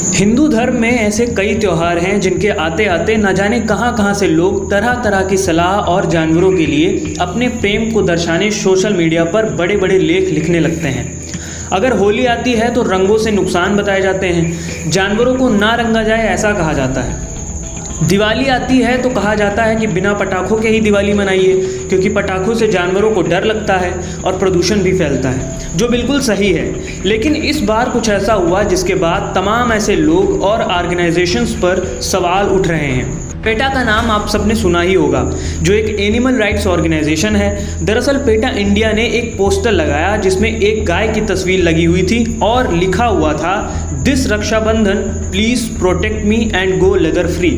हिंदू धर्म में ऐसे कई त्योहार हैं जिनके आते आते न जाने कहां से लोग तरह तरह की सलाह और जानवरों के लिए अपने प्रेम को दर्शाने सोशल मीडिया पर बड़े बड़े लेख लिखने लगते हैं। अगर होली आती है तो रंगों से नुकसान बताए जाते हैं, जानवरों को ना रंगा जाए ऐसा कहा जाता है। दिवाली आती है तो कहा जाता है कि बिना पटाखों के ही दिवाली मनाइए, क्योंकि पटाखों से जानवरों को डर लगता है और प्रदूषण भी फैलता है, जो बिल्कुल सही है। लेकिन इस बार कुछ ऐसा हुआ जिसके बाद तमाम ऐसे लोग और ऑर्गेनाइजेशंस पर सवाल उठ रहे हैं। पेटा का नाम आप सबने सुना ही होगा, जो एक एनिमल राइट्स ऑर्गेनाइजेशन है। दरअसल पेटा इंडिया ने एक पोस्टर लगाया जिसमें एक गाय की तस्वीर लगी हुई थी और लिखा हुआ था, this Rakshabandhan please protect me and go leather free.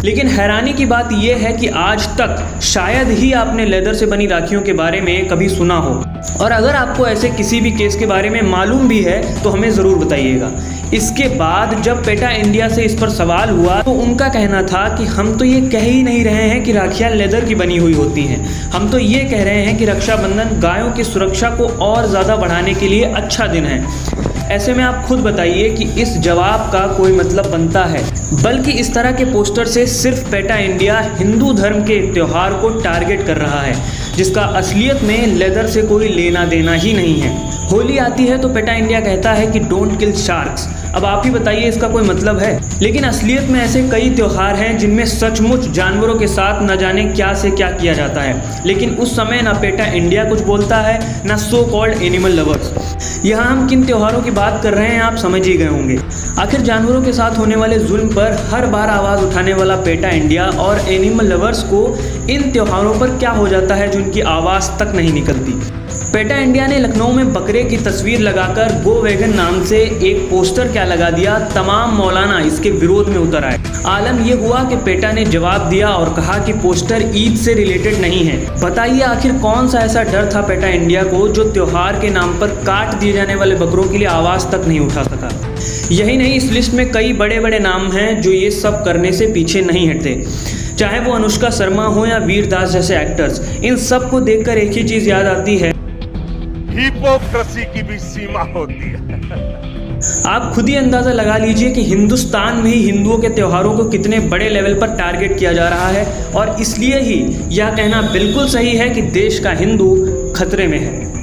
लेकिन हैरानी की बात यह है कि आज तक शायद ही आपने लेदर से बनी राखियों के बारे में कभी सुना हो, और अगर आपको ऐसे किसी भी केस के बारे में मालूम भी है तो हमें ज़रूर बताइएगा। इसके बाद जब पेटा इंडिया से इस पर सवाल हुआ तो उनका कहना था कि हम तो ये कह ही नहीं रहे हैं कि राखियाँ लेदर की बनी हुई होती हैं, हम तो ये कह रहे हैं कि रक्षाबंधन गायों की सुरक्षा को और ज़्यादा बढ़ाने के लिए अच्छा दिन है। ऐसे में आप खुद बताइए कि इस जवाब का कोई मतलब बनता है। बल्कि इस तरह के पोस्टर से सिर्फ पेटा इंडिया हिंदू धर्म के त्यौहार को टारगेट कर रहा है, जिसका असलियत में लेदर से कोई लेना देना ही नहीं है। होली आती है तो पेटा इंडिया कहता है कि डोंट किल शार्क्स। अब आप ही बताइए इसका कोई मतलब है? लेकिन असलियत में ऐसे कई त्योहार हैं जिनमें सचमुच जानवरों के साथ न जाने क्या से क्या किया जाता है, लेकिन उस समय ना पेटा इंडिया कुछ बोलता है ना सो कॉल्ड एनिमल लवर्स। यहाँ हम किन त्योहारों की बात कर रहे हैं आप समझ ही गए होंगे। आखिर जानवरों के साथ होने वाले जुल्म पर हर बार आवाज़ उठाने वाला पेटा इंडिया और एनिमल लवर्स को इन त्योहारों पर क्या हो जाता है जो उनकी आवाज़ तक नहीं निकलती। पेटा इंडिया ने लखनऊ में बकरे की तस्वीर लगाकर गो वैगन नाम से एक पोस्टर क्या लगा दिया, तमाम मौलाना इसके विरोध में उतर आए। आलम यह हुआ कि पेटा ने जवाब दिया और कहा कि पोस्टर ईद से रिलेटेड नहीं है। बताइए आखिर कौन सा ऐसा डर था पेटा इंडिया को जो त्योहार के नाम पर काट दिए जाने वाले बकरों के लिए आवाज़ तक नहीं उठा सका। यही नहीं, इस लिस्ट में कई बड़े बड़े नाम हैं जो ये सब करने से पीछे नहीं हटते, चाहे वो अनुष्का शर्मा हो या वीर दास जैसे एक्टर्स। इन सब को देखकर एक ही चीज़ याद आती है, हिपोक्रेसी की भी सीमा होती है। आप खुद ही अंदाज़ा लगा लीजिए कि हिंदुस्तान में ही हिंदुओं के त्योहारों को कितने बड़े लेवल पर टारगेट किया जा रहा है, और इसलिए ही यह कहना बिल्कुल सही है कि देश का हिंदू खतरे में है।